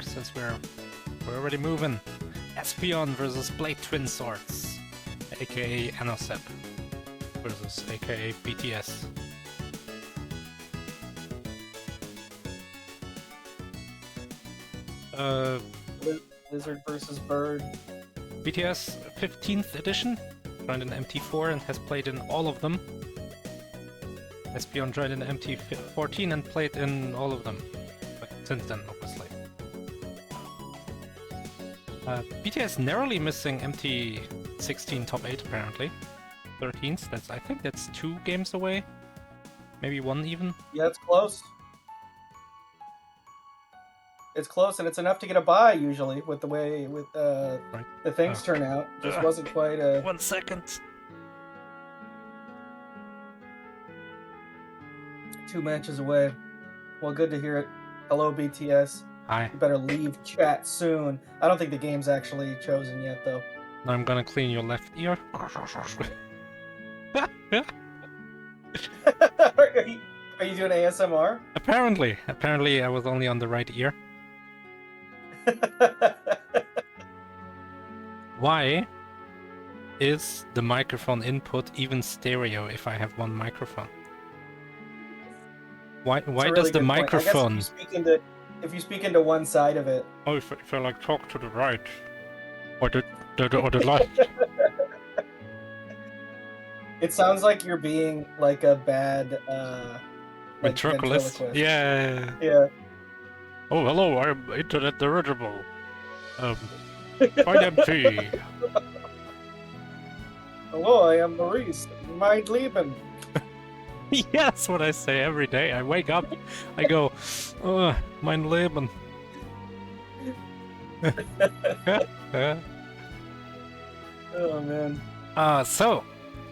since we're already moving. Aspeon versus BladeTwinSwords, aka Anosep, versus aka BTS. Lizard versus Bird. BTS 15th edition, joined in MT4 and has played in all of them. Aspeon joined in MT14 and played in all of them, but since then, obviously. BTS narrowly missing MT16 top 8 apparently. 13th, I think that's 2 games away. Maybe 1 even. Yeah, it's close. It's close, and it's enough to get a bye usually with the way the things turn out. Just wasn't quite a... 1 second. 2 matches away. Well, good to hear it. Hello, BTS. Hi. You better leave chat soon. I don't think the game's actually chosen yet, though. Now I'm gonna clean your left ear. Are you doing ASMR? Apparently I was only on the right ear. Why is the microphone input even stereo if I have one microphone? Why really does the good point. microphone... I guess if you speak into one side of it... Oh, if I like talk to the right. Or the left. It sounds like you're being like a bad ventriloquist? Yeah. Yeah. Oh, hello, I'm internet dirigible. Find MT. Hello, I am Maurice. Mein Leben. Yeah, that's what I say every day. I wake up, I go, oh, mein Leben. Oh, man. So,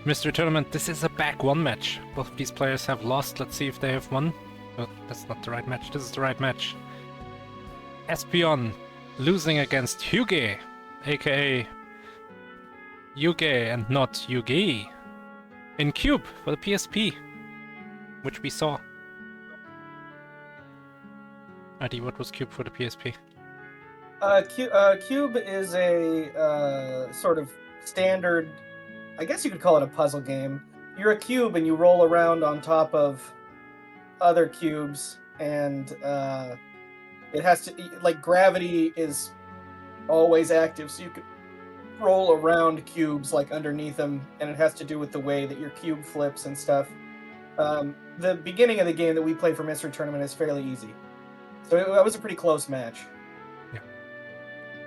Mystery Tournament, this is a back 1 match. Both of these players have lost. Let's see if they have won. Oh, that's not the right match. This is the right match. Aspeon losing against Hyuge, aka Yuge and not Yugi, in Cube for the PSP, which we saw. Adi, what was Cube for the PSP? Cube is a sort of standard, I guess you could call it a puzzle game. You're a cube and you roll around on top of other cubes, and it has to, like, gravity is always active, so you can roll around cubes like underneath them, and it has to do with the way that your cube flips and stuff. The beginning of the game that we played for Mystery Tournament is fairly easy, so that was a pretty close match. Yeah.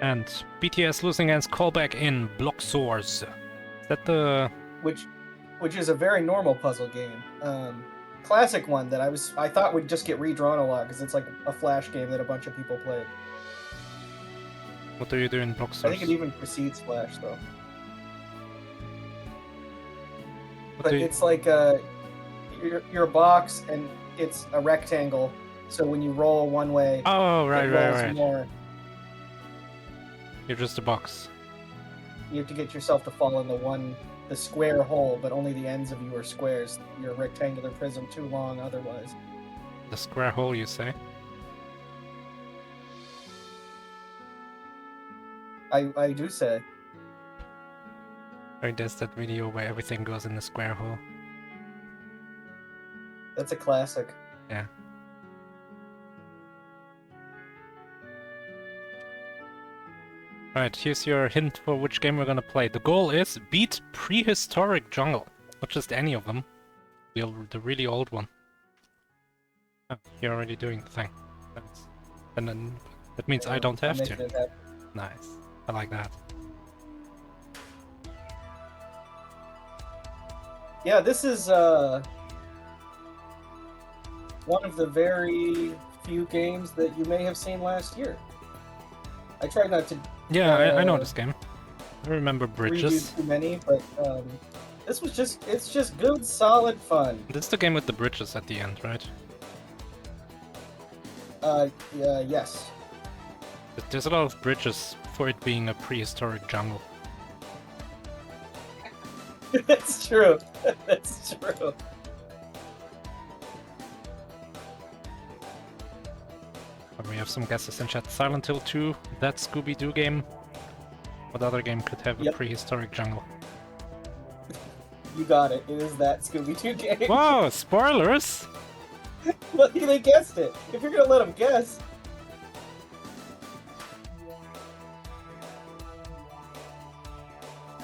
And BTS losing against Callback in Block Source. Is that the... Which is a very normal puzzle game. Classic one that I thought would just get redrawn a lot because it's like a Flash game that a bunch of people played. What do you do in Block Source? I think it even precedes Flash though. But it's like you're a box and it's a rectangle. So when you roll one way, oh right. More. You're just a box. You have to get yourself to fall in the square hole, but only the ends of you are squares. Your rectangular prism too long otherwise. The square hole, you say? I do say. Or there's that video where everything goes in the square hole. That's a classic. Yeah. Right, here's your hint for which game we're gonna play. The goal is beat Prehistoric Jungle. Not just any of them. The really old one. Oh, you're already doing the thing. And then that means I don't have to. Nice. I like that. Yeah, this is one of the very few games that you may have seen last year. I tried not to... Yeah, I know this game. I remember bridges. Review too many, but this was it's just good, solid fun. This is the game with the bridges at the end, right? Yeah, yes. But there's a lot of bridges for it being a prehistoric jungle. That's true. That's true. We have some guesses in chat. Silent Hill 2, that Scooby-Doo game. What other game could have a prehistoric jungle? You got it. It is that Scooby-Doo game. Whoa, spoilers! Well, they guessed it. If you're gonna let them guess.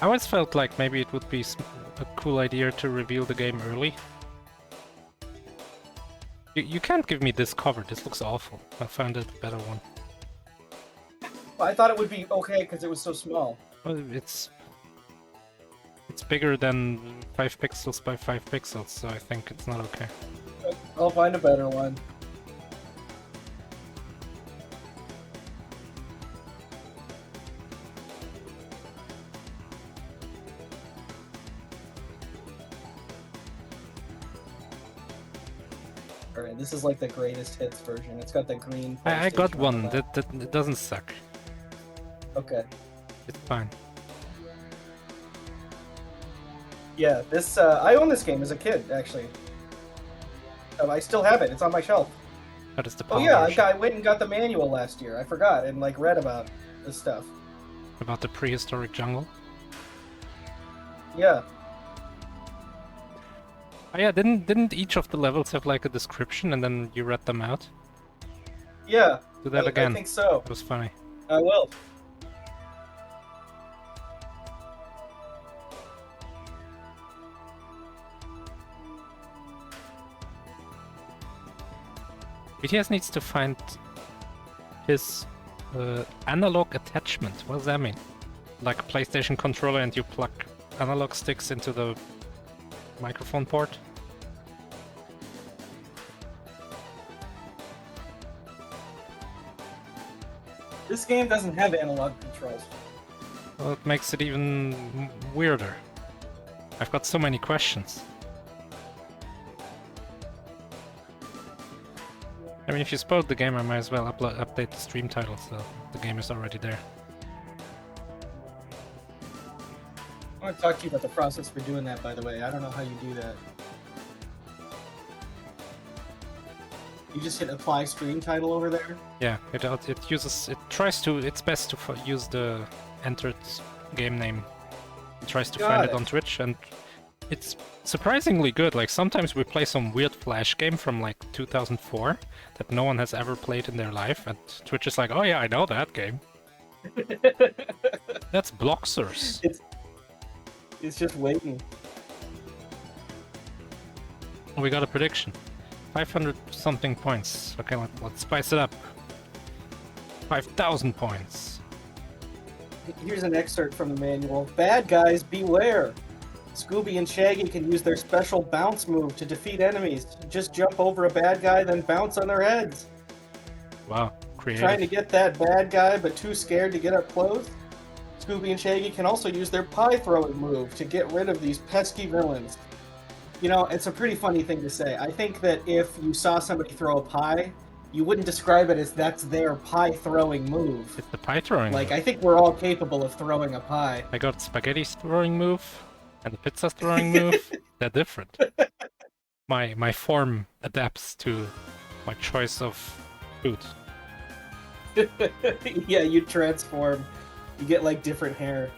I always felt like maybe it would be a cool idea to reveal the game early. You can't give me this cover, this looks awful. I found a better one. Well, I thought it would be okay because it was so small. Well, it's bigger than 5 pixels by 5 pixels, so I think it's not okay. I'll find a better one. Alright, this is like the greatest hits version. It's got the green. I got PlayStation one, on it. that it doesn't suck. Okay. It's fine. Yeah, this I own this game as a kid, actually. I still have it. It's on my shelf. That is the Oh power yeah, version. I went and got the manual last year. I forgot and like read about this stuff. About the prehistoric jungle. Yeah. Oh yeah, didn't each of the levels have like a description and then you read them out? Yeah. Do that again. I think so. It was funny. I will. BTS needs to find his analog attachment. What does that mean? Like a PlayStation controller and you plug analog sticks into the microphone port? This game doesn't have analog controls. Well, it makes it even weirder. I've got so many questions. I mean, if you spoiled the game, I might as well update the stream title, so the game is already there. I want to talk to you about the process for doing that, by the way. I don't know how you do that. You just hit apply stream title over there? Yeah, it tries to, it's best to use the entered game name. It tries to find it on Twitch, and it's surprisingly good. Like, sometimes we play some weird Flash game from like 2004 that no one has ever played in their life, and Twitch is like, oh yeah, I know that game. That's Bloxers. It's just waiting. We got a prediction. 500 something points. Okay, let's spice it up. 5,000 points. Here's an excerpt from the manual. Bad guys, beware! Scooby and Shaggy can use their special bounce move to defeat enemies. Just jump over a bad guy, then bounce on their heads. Wow, creative. Trying to get that bad guy, but too scared to get up close? Scooby and Shaggy can also use their pie throwing move to get rid of these pesky villains. You know, it's a pretty funny thing to say. I think that if you saw somebody throw a pie, you wouldn't describe it as that's their pie throwing move. It's the pie throwing Like, move. I think we're all capable of throwing a pie. I got spaghetti's throwing move and the pizza's throwing move. They're different. My form adapts to my choice of food. Yeah, you transform. You get, like, different hair.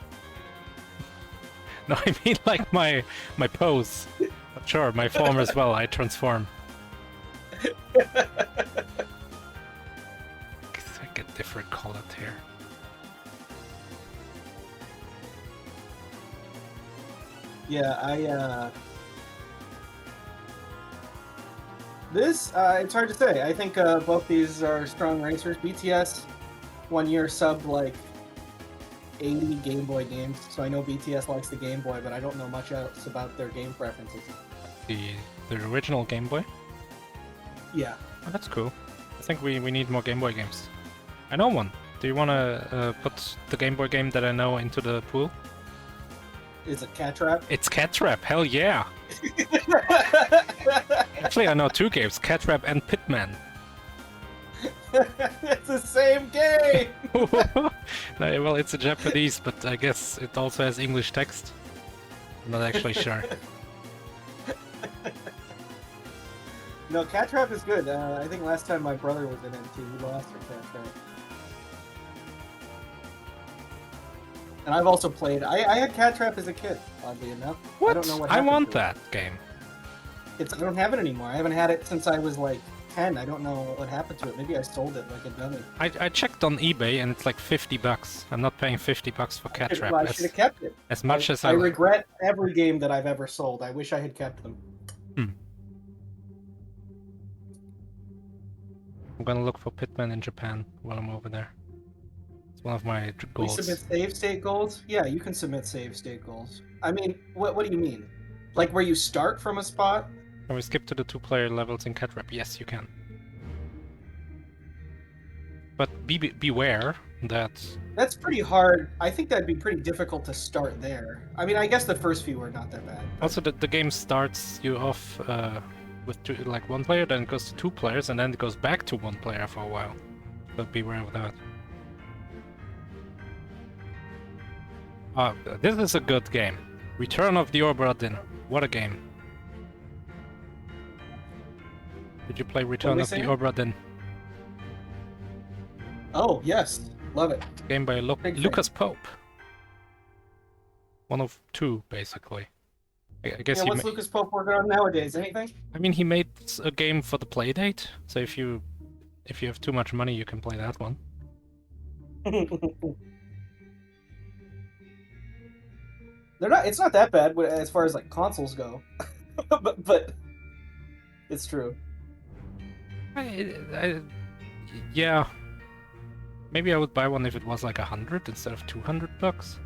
No, I mean like my pose. But sure, my form as well. I transform. I get different colored hair. Yeah, This, it's hard to say. I think both these are strong racers. BTS, 1 year subbed like 80 Game Boy games, so I know BTS likes the Game Boy, but I don't know much else about their game preferences. The original Game Boy? Yeah. Oh, that's cool. I think we need more Game Boy games. I know one. Do you want to put the Game Boy game that I know into the pool? Is it Cat Trap? It's Cat Trap, hell yeah! Actually, I know 2 games, Cat Trap and Pitman. It's the same game! No, well, it's a Japanese, but I guess it also has English text. I'm not actually sure. No, Cat Trap is good. I think last time my brother was in MT, we lost for Cat Trap. And I've also played. I had Cat Trap as a kid, oddly enough. What? I don't know what I happened want to that game. it. I don't have it anymore. I haven't had it since I was like 10. I don't know what happened to it. Maybe I sold it like a dummy. I checked on eBay and it's like $50. I'm not paying $50 for Cat Trap. Well, I should have kept it. As much as I regret every game that I've ever sold. I wish I had kept them. I'm gonna look for Pitman in Japan while I'm over there. It's one of my goals. We submit save state goals? Yeah, you can submit save state goals. I mean, what do you mean? Like where you start from a spot? Can we skip to the 2-player levels in Cat Trap? Yes, you can. But beware that... That's pretty hard. I think that'd be pretty difficult to start there. I mean, I guess the first few are not that bad. But... Also, the game starts you off with like 1 player, then it goes to 2 players, and then it goes back to 1 player for a while. So beware of that. This is a good game. Return of the Obra Dinn. What a game. Did you play Return of the Obra Dinn? Oh, yes. Love it. Game by Lucas Pope. One of 2, basically. I guess yeah, what's Lucas Pope working on nowadays? Anything? I mean, he made a game for the Playdate, so if you have too much money, you can play that one. It's not that bad as far as like consoles go, but it's true. Yeah. Maybe I would buy one if it was like 100 instead of $200.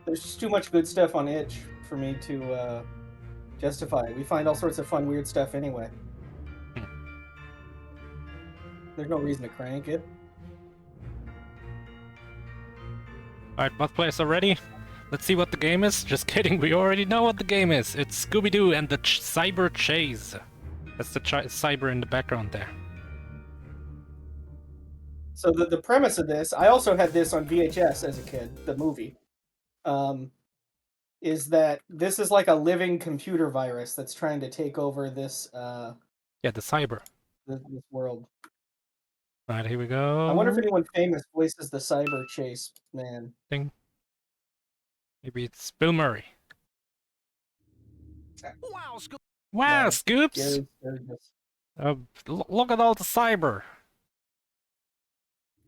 There's just too much good stuff on itch for me to justify it. We find all sorts of fun, weird stuff anyway. There's no reason to crank it. Alright, both players are ready. Let's see what the game is. Just kidding, we already know what the game is. It's Scooby-Doo and the Cyber Chase. That's the cyber in the background there. So the premise of this, I also had this on VHS as a kid, the movie, is that this is like a living computer virus that's trying to take over this... yeah, the cyber. This world. Alright, here we go. I wonder if anyone famous voices the Cyber Chase man. Thing. Maybe it's Bill Murray. Wow, Scoops! Look at all the cyber!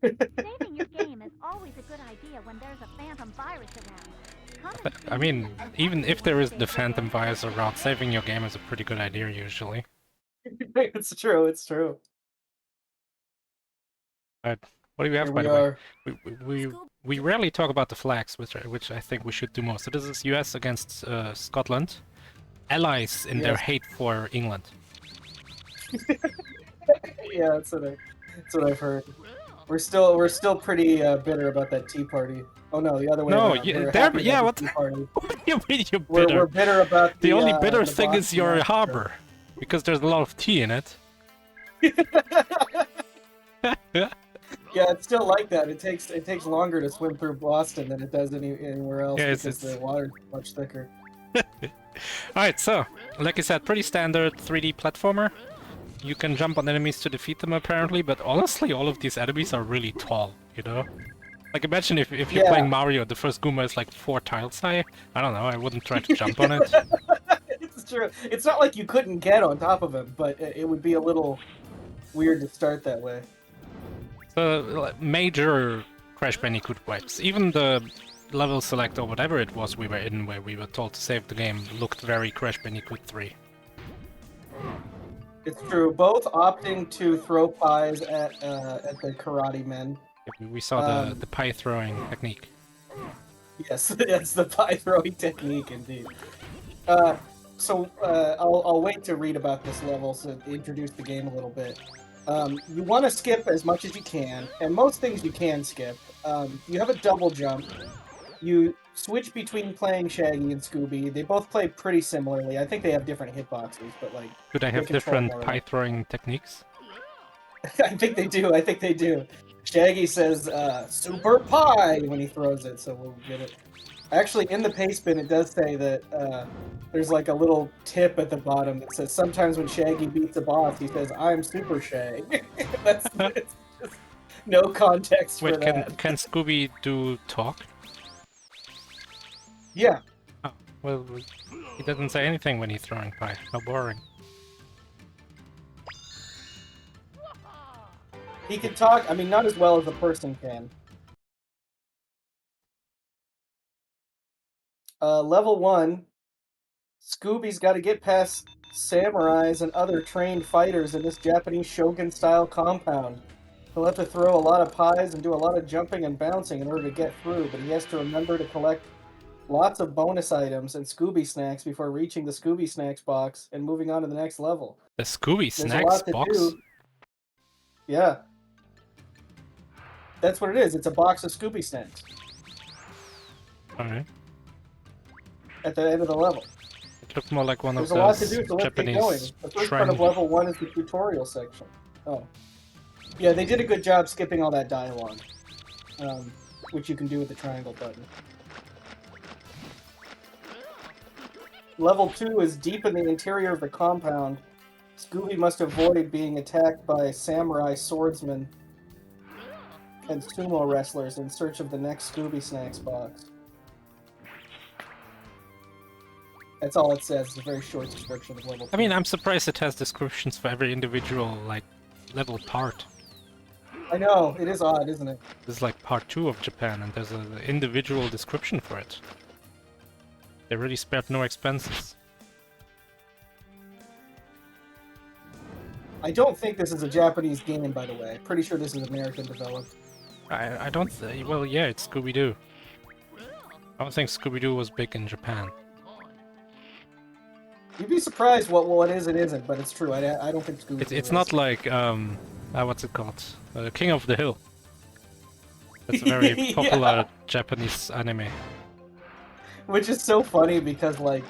Saving your game is always a good idea when there's a phantom virus around. I mean, even if there is the phantom virus around, saving your game is a pretty good idea usually. It's true, it's true. Alright, what do we have by the way? We rarely talk about the flags, which I think we should do more. So this is US against Scotland. Allies in their hate for England. Yeah, that's what I've heard. We're still pretty bitter about that Tea Party. Oh no, the other way around. Yeah, what? What do you mean you're bitter? We're bitter about the only bitter thing is your harbor, because there's a lot of tea in it. Yeah, it's still like that. It takes longer to swim through Boston than it does anywhere else because the water's much thicker. Alright, so, like I said, pretty standard 3D platformer. You can jump on enemies to defeat them apparently, but honestly all of these enemies are really tall, you know? Like imagine if you're playing Mario, the first Goomba is like 4 tiles high. I don't know, I wouldn't try to jump on it. It's true. It's not like you couldn't get on top of him, but it would be a little weird to start that way. So, major Crash Bandicoot wipes. Even the level select or whatever it was we were in where we were told to save the game looked very Crash Bandicoot 3. It's true. Both opting to throw pies at the karate men. We saw the pie throwing technique. Yes, that's the pie throwing technique indeed. I'll wait to read about this level to introduce the game a little bit. You want to skip as much as you can, and most things you can skip. You have a double jump. You switch between playing Shaggy and Scooby. They both play pretty similarly. I think they have different hitboxes, but like... Do they have different pie-throwing techniques? I think they do. Shaggy says, Super Pie, when he throws it, so we'll get it. Actually, in the paste bin, it does say that there's like a little tip at the bottom that says sometimes when Shaggy beats a boss, he says, "I'm Super Shag." It's just no context for Wait, that. can Scooby-Doo talk? Yeah, Oh, well, he doesn't say anything when he's throwing pie. How boring. he can talk. I mean, not as well as a person can. Level 1, Scooby's got to get past samurais and other trained fighters in this Japanese shogun-style compound. He'll have to throw a lot of pies and do a lot of jumping and bouncing in order to get through, but he has to remember to collect lots of bonus items and Scooby snacks before reaching the Scooby Snacks box and moving on to the next level. The Scooby There's a Snacks lot to box? do. Yeah. That's what it is. It's a box of Scooby snacks Alright. at the end of the level. It looked more like one There's of a lot to those do, so let's get going. Japanese The first part of shrine. level 1 is the tutorial section. Oh. Yeah, they did a good job skipping all that dialogue, which you can do with the triangle button. Level 2 is deep in the interior of the compound. Scooby must avoid being attacked by samurai swordsmen and sumo wrestlers in search of the next Scooby Snacks box. That's all it says. It's a very short description of level 2. I mean, I'm surprised it has descriptions for every individual, like, level part. I know, it is odd, isn't it? This is like part 2 of Japan, and there's an individual description for it. They really spared no expenses. I don't think this is a Japanese game, by the way. Pretty sure this is American developed. I don't well, yeah, it's Scooby-Doo. I don't think Scooby-Doo was big in Japan. You'd be surprised what is and isn't, but it's true. I don't think Scooby-Doo It's is. not like, what's it called? King of the Hill. That's a very popular Japanese anime. Which is so funny because, like,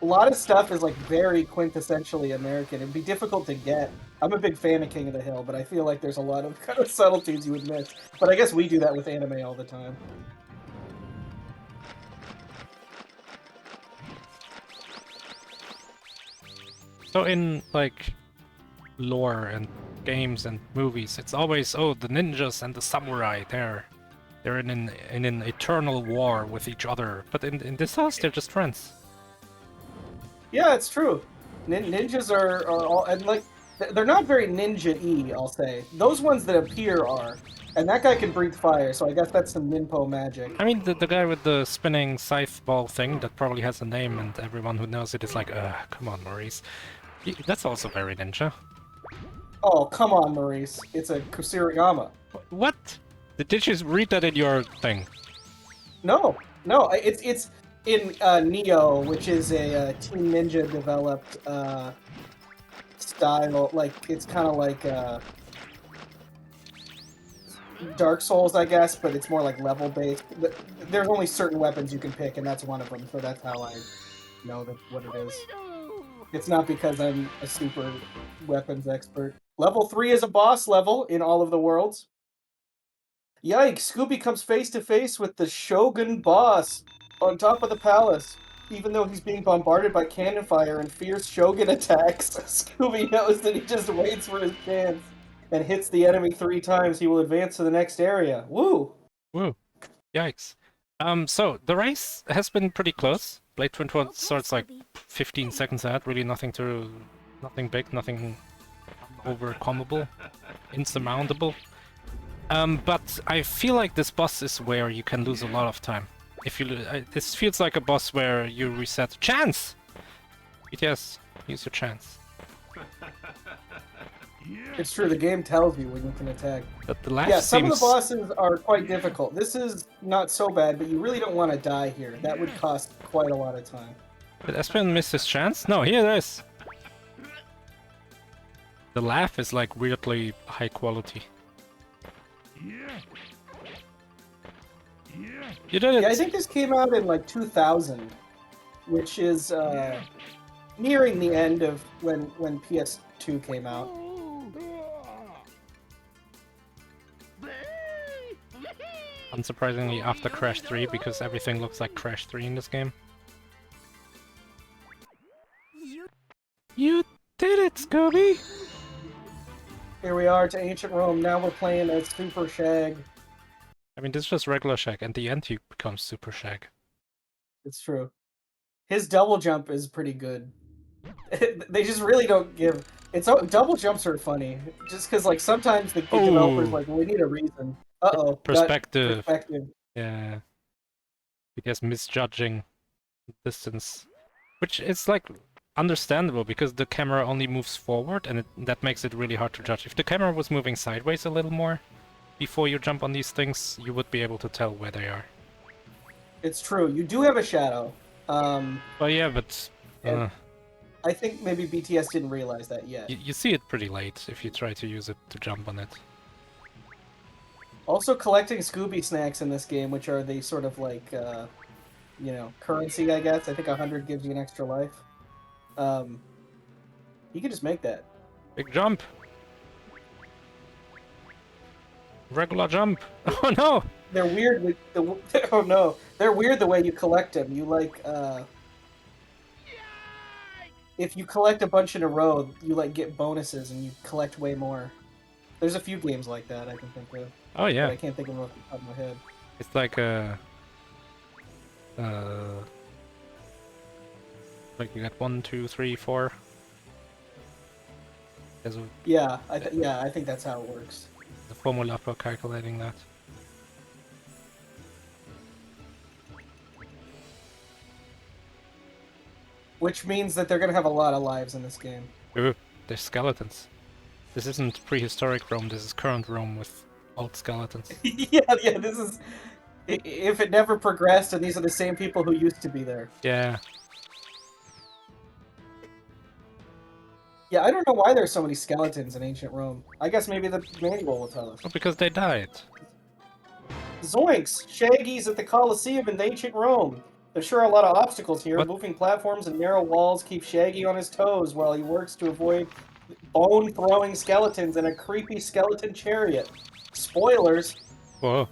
a lot of stuff is, like, very quintessentially American. It'd be difficult to get. I'm a big fan of King of the Hill, but I feel like there's a lot of kind of subtleties you would miss. But I guess we do that with anime all the time. So in, like, lore and games and movies, it's always, oh, the ninjas and the samurai, they're in an eternal war with each other. But in this house, they're just friends. Yeah, it's true. Ninjas are all, and like, they're not very ninja-y, I'll say. Those ones that appear are. And that guy can breathe fire, so I guess that's some ninpo magic. I mean, the guy with the spinning scythe ball thing that probably has a name, and everyone who knows it is like, come on, Maurice. That's also very ninja. Oh, come on, Maurice. It's a Kusarigama. What? Did you read that in your thing? No, it's in Neo, which is a Team Ninja developed style. Like, it's kind of like Dark Souls, I guess, but it's more like level based. There's only certain weapons you can pick, and that's one of them. So that's how I know what it is. It's not because I'm a super weapons expert. Level 3 is a boss level in all of the worlds. Yikes, Scooby comes face to face with the Shogun boss on top of the palace. Even though he's being bombarded by cannon fire and fierce Shogun attacks, Scooby knows that he just waits for his chance and hits the enemy 3 times. He will advance to the next area. Woo! Woo. Yikes. So, the race has been pretty close. BladeTwinSwords like 15 seconds ahead, really nothing big, nothing overcomable, insurmountable. But I feel like this boss is where you can lose a lot of time. If you, this feels like a boss where you reset. Chance! BTS, use your chance. It's true, the game tells you when you can attack. But the last Yeah, some seems... of the bosses are quite difficult. This is not so bad, but you really don't want to die here. That would cost quite a lot of time. Did Aspeon miss his chance? No, here it is! The laugh is like weirdly high quality. You did it! Yeah, I think this came out in like 2000, which is nearing the end of when PS2 came out. unsurprisingly after Crash 3, because everything looks like Crash 3 in this game. You did it, Scooby! Here we are to Ancient Rome. Now we're playing as Super Shag. I mean, this is just regular Shag, and the end he becomes Super Shag. It's true. His double jump is pretty good. They just really don't give... double jumps are funny. Just because, like, sometimes the developer's like, well, we need a reason. Uh-oh. Perspective. Perspective. Yeah. Because misjudging distance. Which is, like, understandable, because the camera only moves forward, and that makes it really hard to judge. If the camera was moving sideways a little more before you jump on these things, you would be able to tell where they are. It's true. You do have a shadow. Well, yeah, but... I think maybe BTS didn't realize that yet. You see it pretty late if you try to use it to jump on it. Also collecting Scooby snacks in this game, which are the sort of like, you know, currency, I guess. I think 100 gives you an extra life. You can just make that. Big jump! Regular jump! Oh no! They're weird with the... Oh no. They're weird the way you collect them. You like, if you collect a bunch in a row, you like get bonuses and you collect way more. There's a few games like that I can think of. Oh yeah. But I can't think of them off the top of my head. It's like like you got 1, 2, 3, 4. There's a, yeah, I think that's how it works. The formula for calculating that. Which means that they're gonna have a lot of lives in this game. Ooh, they're skeletons. This isn't prehistoric Rome, this is current Rome with old skeletons. yeah, this is... If it never progressed and these are the same people who used to be there. Yeah. Yeah, I don't know why there's so many skeletons in ancient Rome. I guess maybe the manual will tell us. Well, because they died. Zoinks! Shaggy's at the Colosseum in ancient Rome. There's sure a lot of obstacles here. What? Moving platforms and narrow walls keep Shaggy on his toes while he works to avoid bone-throwing skeletons and a creepy skeleton chariot. Spoilers! Whoa.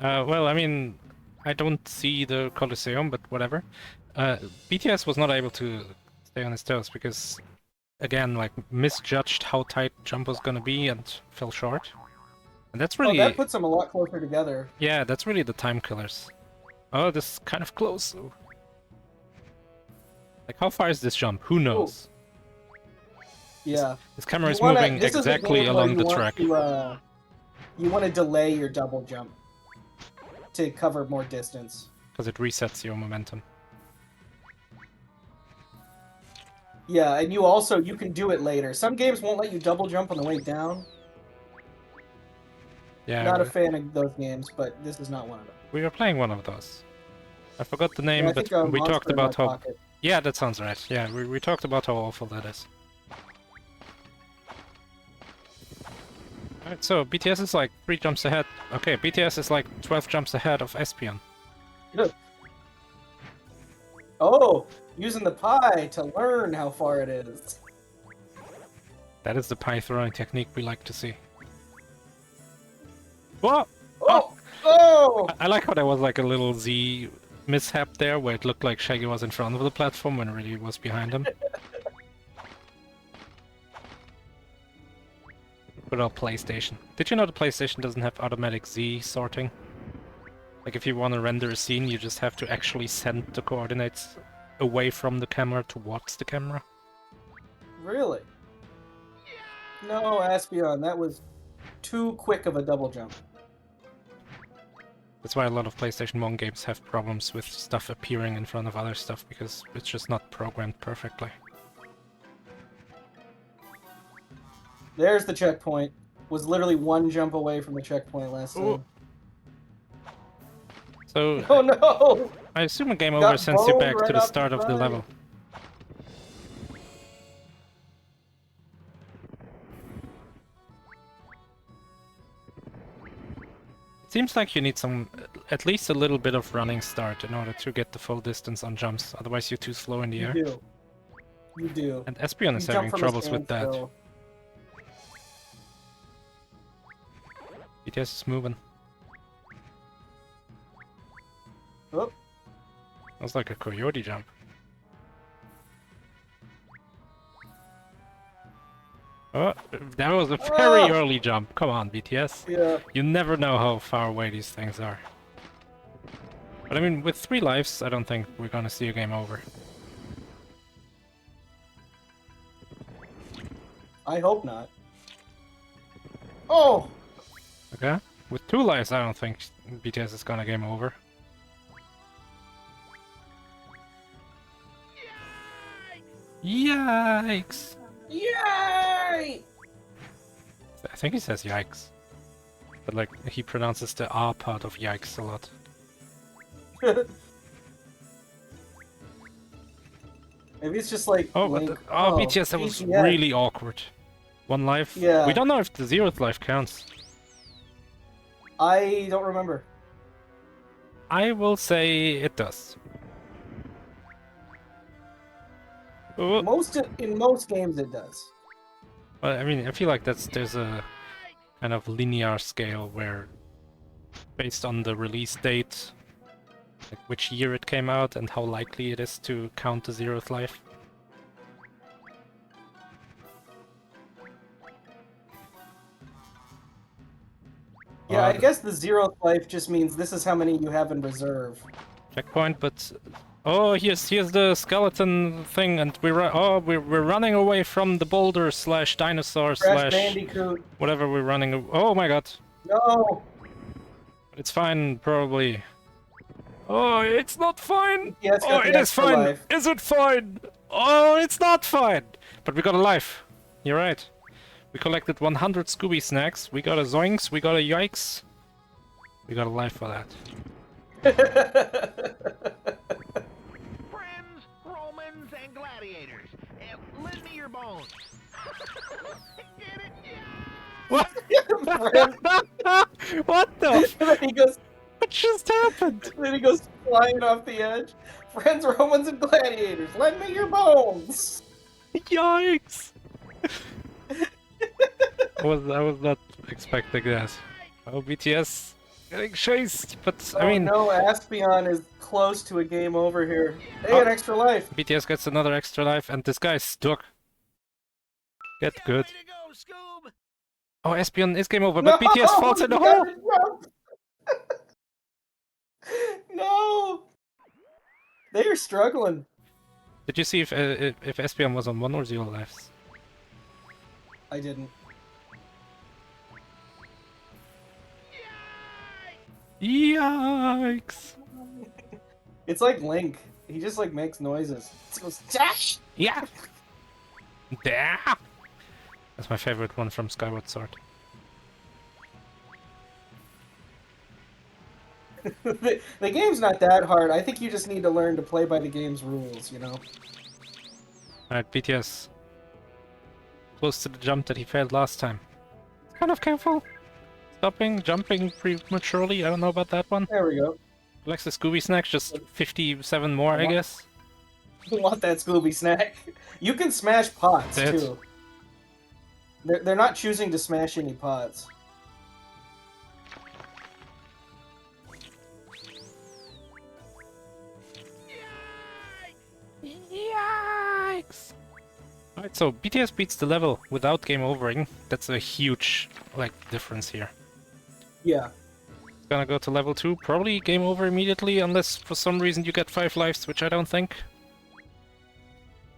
Well, I mean, I don't see the Colosseum, but whatever. BTS was not able to stay on his toes because, again, like, misjudged how tight jump was gonna be and fell short. And that's really... Oh, that puts them a lot closer together. Yeah, that's really the time killers. Oh, this is kind of close. Like, how far is this jump? Who knows? Ooh. Yeah. This camera is moving exactly along the track. You want to delay your double jump to cover more distance. Because it resets your momentum. Yeah, and you can do it later. Some games won't let you double jump on the way down. Yeah. Not a fan of those games, but this is not one of them. We were playing one of those. I forgot the name, Yeah, but we talked about how... Pocket. Yeah, that sounds right. Yeah, we talked about how awful that is. Alright, so BTS is like 3 jumps ahead. Okay, BTS is like 12 jumps ahead of Aspeon. Good. Oh, using the pie to learn how far it is. That is the pie throwing technique we like to see. Whoa! Oh! Oh! I like how there was like a little Z mishap there, where it looked like Shaggy was in front of the platform when it really was behind him. Good old PlayStation. Did you know the PlayStation doesn't have automatic Z sorting? Like if you want to render a scene, you just have to actually send the coordinates away from the camera towards the camera. Really? No, Aspeon, that was too quick of a double jump. That's why a lot of PlayStation 1 games have problems with stuff appearing in front of other stuff, because it's just not programmed perfectly. There's the checkpoint. Was literally 1 jump away from the checkpoint last time. So, oh no! I assume a game over sends you back right to the start of the level. It seems like you need at least a little bit of running start in order to get the full distance on jumps, otherwise you're too slow in the air. You do. You do. And Aspeon is having troubles with that. Still. BTS is moving. Oh, That was like a coyote jump. Oh, that was a very Oh! early jump. Come on, BTS. yeah. You never know how far away these things are. But I mean, with 3 lives, I don't think we're gonna see a game over. I hope not. Oh! Okay? With 2 lives, I don't think BTS is gonna game over. Yikes! Yay! I think he says yikes. But like, he pronounces the R part of yikes a lot. Maybe it's just like Oh, Link. BTS, that was BTS. really awkward. 1 life? Yeah. We don't know if the 0th life counts. I don't remember. I will say it does. Oh, In most games it does. well, I mean, I feel like there's a kind of linear scale where, based on the release date, like which year it came out and how likely it is to count the 0th life. Yeah, I guess the 0th life just means this is how many you have in reserve. Checkpoint, but oh, here's the skeleton thing, and we're running away from the boulder slash dinosaur Crash slash Bandicoot. whatever we're running. Oh my god, No! it's fine probably. Oh, it's not fine. Yeah, it's Oh, got the it is extra fine. life. Is it fine? Oh, it's not fine. But we got a life. You're right. We collected 100 Scooby snacks. We got a zoinks. We got a yikes. We got a life for that. Friends, Romans, and gladiators, lend me your bones. Get it? Yeah! What? Friend- What the? And then he goes. What just happened? Then he goes flying off the edge. Friends, Romans, and gladiators, lend me your bones. Yikes! I was not expecting that. Oh, BTS getting chased, but I mean, no, Aspeon is close to a game over here. Hey, an extra life. BTS gets another extra life, and this guy's stuck. Get good. Way to go, Scoob! Oh, Aspeon is game over, but BTS falls in the he hole. got it, no. They are struggling. Did you see if Aspeon was on 1 or 0 lives? I didn't. Yikes! It's like Link. He just like makes noises. It goes dash. Yeah. Yeah. That's my favorite one from Skyward Sword. The game's not that hard. I think you just need to learn to play by the game's rules, you know? Alright, BTS. Close to the jump that he failed last time. Kind of careful. Stopping, jumping prematurely. I don't know about that one. There we go. Collects the Scooby snacks, just 57 more, I guess. You want that Scooby snack? You can smash pots, That's- too. They're not choosing to smash any pots. Yikes! Alright, so BTS beats the level without game overing. That's a huge, like, difference here. Yeah. It's gonna go to level 2, probably game over immediately, unless for some reason you get 5 lives, which I don't think.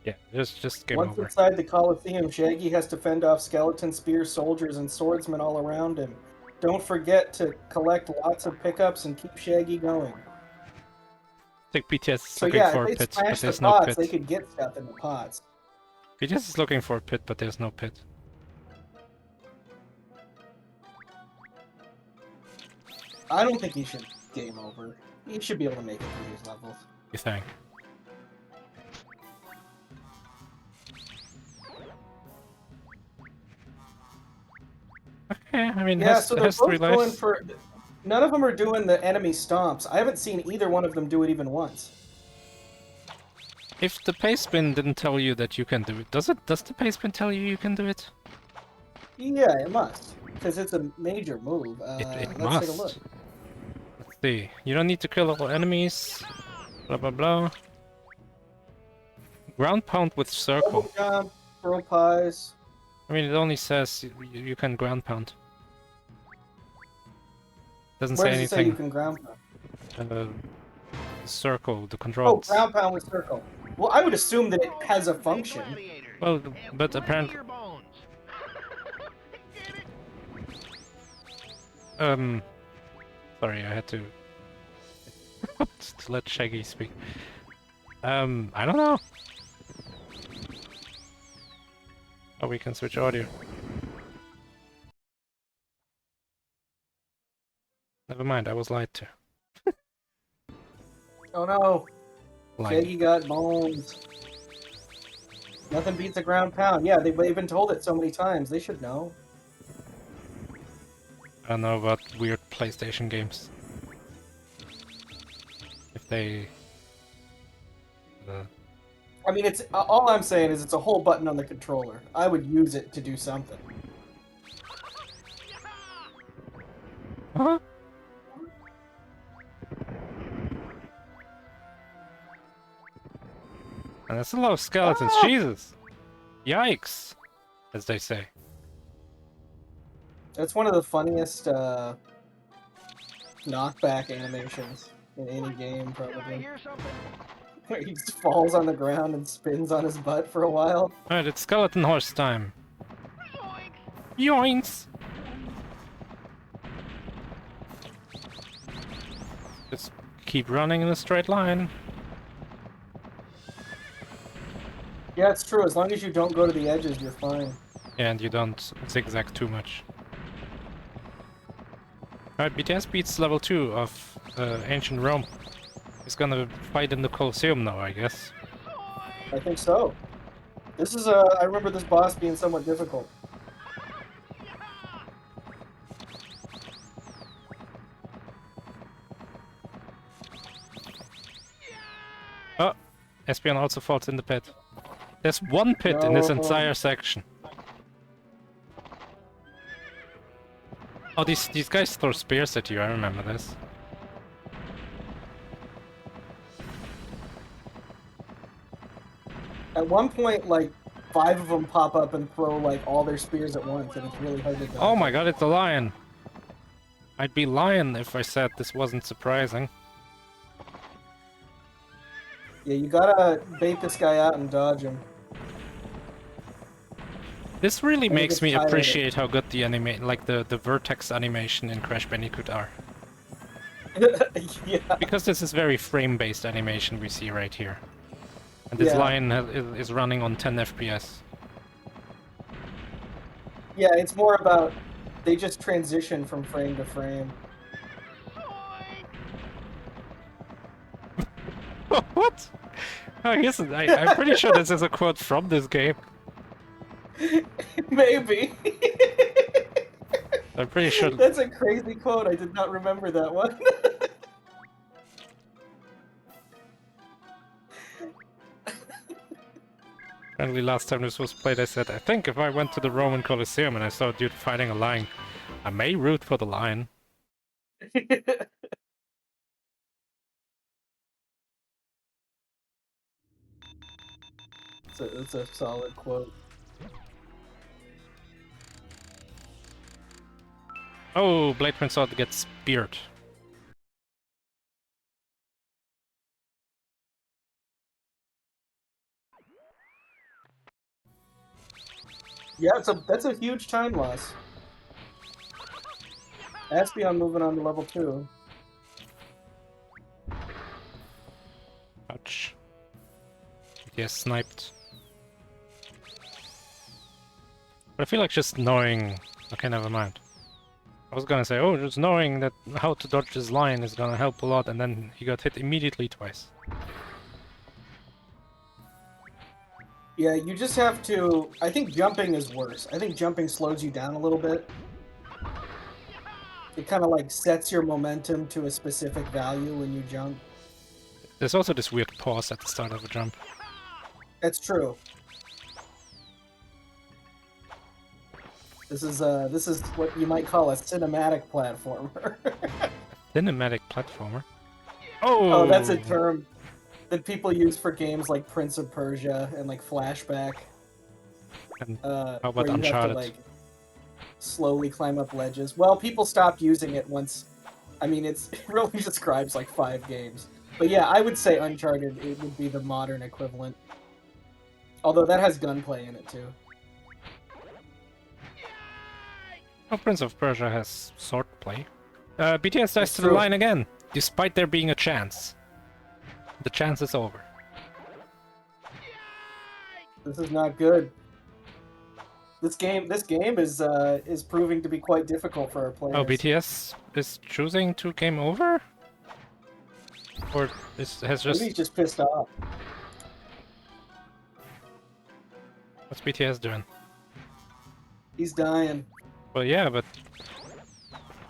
Yeah, just game Once over. inside the Colosseum, Shaggy has to fend off skeleton, spear, soldiers, and swordsmen all around him. Don't forget to collect lots of pickups and keep Shaggy going. I think BTS is So looking yeah, for a if they pit, but smash the there's no pots, pit. they could get stuff in the pots. BTS is looking for a pit, but there's no pit. I don't think he should game over. He should be able to make it through these levels. You think? Okay, I mean, Yeah, has, so they're has 3 both going lives. for... None of them are doing the enemy stomps. I haven't seen either one of them do it even once. If the pace spin didn't tell you that you can do it, does it? Does the pace spin tell you can do it? Yeah, it must. Because it's a major move. It Let's must. take a look. see. You don't need to kill all enemies. Blah blah blah. Ground pound with circle. Double jump, throw pies. I mean, it only says you can ground pound. Doesn't Where say does it say anything. you can ground pound? Circle, the Oh, controls. ground pound with circle. Well, I would assume that it has a function. Well, but apparently, sorry, I had to to let Shaggy speak. I don't know. Oh, we can switch audio. Never mind, I was lied to. Oh no, Lied. Shaggy got bones. Nothing beats a ground pound. Yeah, they've been told it so many times. They should know. I don't know about weird PlayStation games. If they... I mean, it's all I'm saying is it's a whole button on the controller. I would use it to do something. Huh? And that's a lot of skeletons, Ah! Jesus! Yikes! As they say. That's one of the funniest knockback animations in any game, probably. Where he just falls on the ground and spins on his butt for a while. Alright, it's skeleton horse time. Yoinks! Just keep running in a straight line. Yeah, it's true. As long as you don't go to the edges, you're fine. Yeah, and you don't zigzag too much. Alright, BTS beats level 2 of Ancient Rome. He's gonna fight in the Colosseum now, I guess. I think so. This is I remember this boss being somewhat difficult. Oh, Aspeon also falls in the pit. There's one pit in this No. entire section. Oh, these guys throw spears at you, I remember this. At one point, like, 5 of them pop up and throw, like, all their spears at once, and it's really hard to dodge. Oh my god, it's a lion! I'd be lying if I said this wasn't surprising. Yeah, you gotta bait this guy out and dodge him. This really I makes get me tired of it. appreciate how good the the vertex animation in Crash Bandicoot are. Yeah. Because this is very frame-based animation we see right here. And this Yeah. lion is running on 10 FPS. Yeah, it's more about they just transition from frame to frame. What? Oh, yes, I'm pretty sure this is a quote from this game. Maybe. I'm pretty sure. That's a crazy quote. I did not remember that one. Apparently last time this was played I said, I think if I went to the Roman Colosseum and I saw a dude fighting a lion, I may root for the lion. It's a solid quote. Oh, BladeTwinSword gets speared. Yeah, that's a huge time loss. Aspeon moving on to level 2. Ouch. Yes, sniped. But I feel like just knowing... Okay, never mind. I was gonna say, oh, just knowing that how to dodge this lion is gonna help a lot, and then he got hit immediately twice. Yeah, you just have to... I think jumping is worse. I think jumping slows you down a little bit. It kind of like sets your momentum to a specific value when you jump. There's also this weird pause at the start of a jump. That's true. This is what you might call a cinematic platformer. Cinematic platformer. Oh, that's a term that people use for games like Prince of Persia and like Flashback. And How about where you Uncharted? have to like slowly climb up ledges. Well, people stopped using it once. I mean, it really describes like 5 games. But yeah, I would say Uncharted it would be the modern equivalent. Although that has gunplay in it too. Oh, Prince of Persia has swordplay. BTS dies That's to the true. line again, despite there being a chance. The chance is over. This is not good. This game is proving to be quite difficult for our players. Oh, BTS is choosing to game over? Or has just... Maybe he's just pissed off. What's BTS doing? He's dying. Well, yeah, but...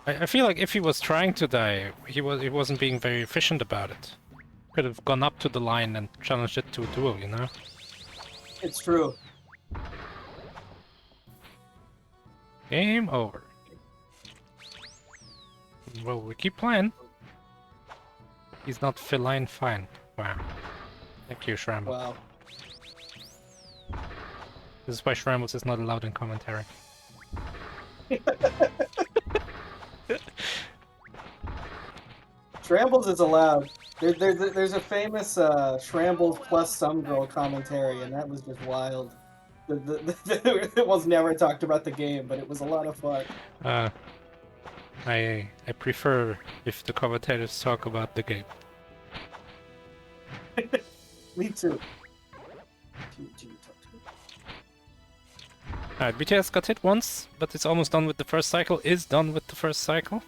I feel like if he was trying to die, he wasn't being very efficient about it. Could have gone up to the line and challenged it to a duel, you know? It's true. Game over. Well, we keep playing. He's not feline fine. Wow. Thank you, Shramble. Wow. This is why Shrambles is not allowed in commentary. Shrambles is allowed. There's a famous Shrambles plus some girl commentary, and that was just wild. It was never talked about the game, but it was a lot of fun. I prefer if the commentators talk about the game. Me too. Alright, BTS got hit once, but it's almost done with the first cycle, is done with the first cycle.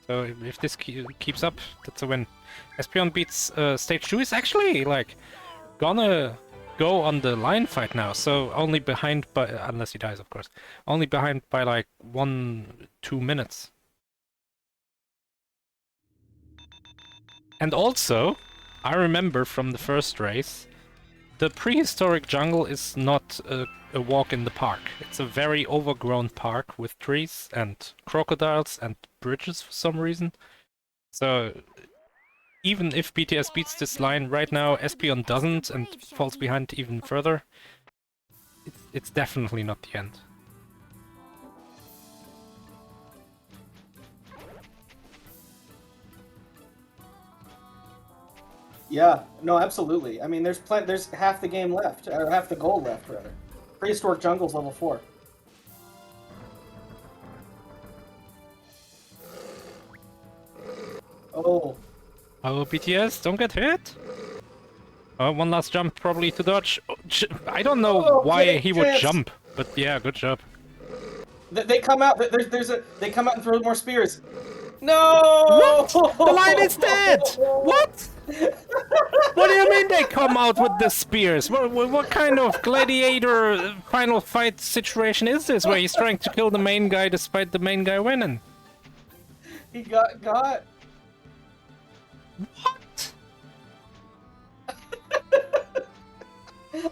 So if this keeps up, that's a win. Aspeon beats stage 2 is actually, like, gonna go on the line fight now, so only behind by, unless he dies of course, only behind by like 1-2 minutes. And also, I remember from the first race, the prehistoric jungle is not a walk in the park. It's a very overgrown park with trees and crocodiles and bridges for some reason. So even if BTS beats this line right now, Aspeon doesn't and falls behind even further, it's definitely not the end. Yeah, no, absolutely. I mean, there's half the game left, or half the goal left, rather. Prehistoric Jungle's level 4. Oh. Oh, BTS, don't get hit! Oh, one last jump, probably to dodge. Oh, I don't know why he would jump, but yeah, good job. They come out. They come out and throw more spears. No! What? The line is dead! What? What do you mean they come out with the spears? What kind of gladiator final fight situation is this where he's trying to kill the main guy despite the main guy winning? He got. What?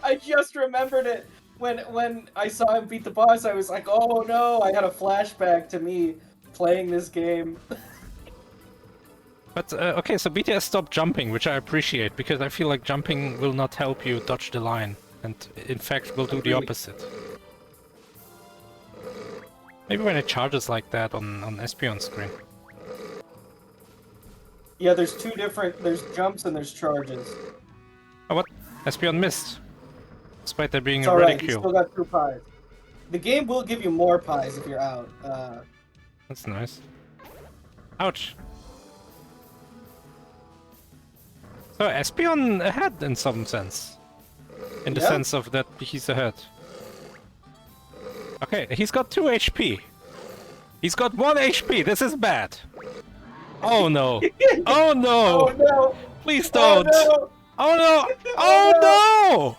I just remembered it. When I saw him beat the boss, I was like, oh no, I had a flashback to me playing this game. But, okay, so BTS stopped jumping, which I appreciate, because I feel like jumping will not help you dodge the line, and in fact will do the opposite. Maybe when it charges like that on Aspeon's screen. Yeah, there's there's jumps and there's charges. Oh, what? Aspeon missed. Despite there being It's a alright, ready you queue. still got 2 pies. The game will give you more pies if you're out. That's nice. Ouch. So Aspeon ahead in some sense. In the sense of that he's ahead. Okay, he's got 2 HP. He's got 1 HP, this is bad. Oh no. Oh no. Oh no! Please don't. Oh no! Oh no. Oh no!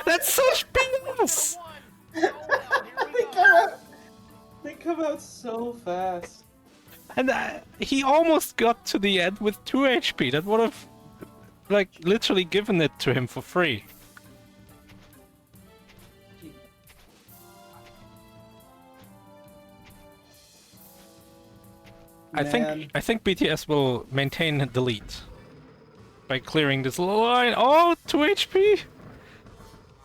That's such BS! They come out so fast. And he almost got to the end with 2 HP. That would have, like, literally given it to him for free. I Man. think BTS will maintain the lead by clearing this line. Oh, 2 HP.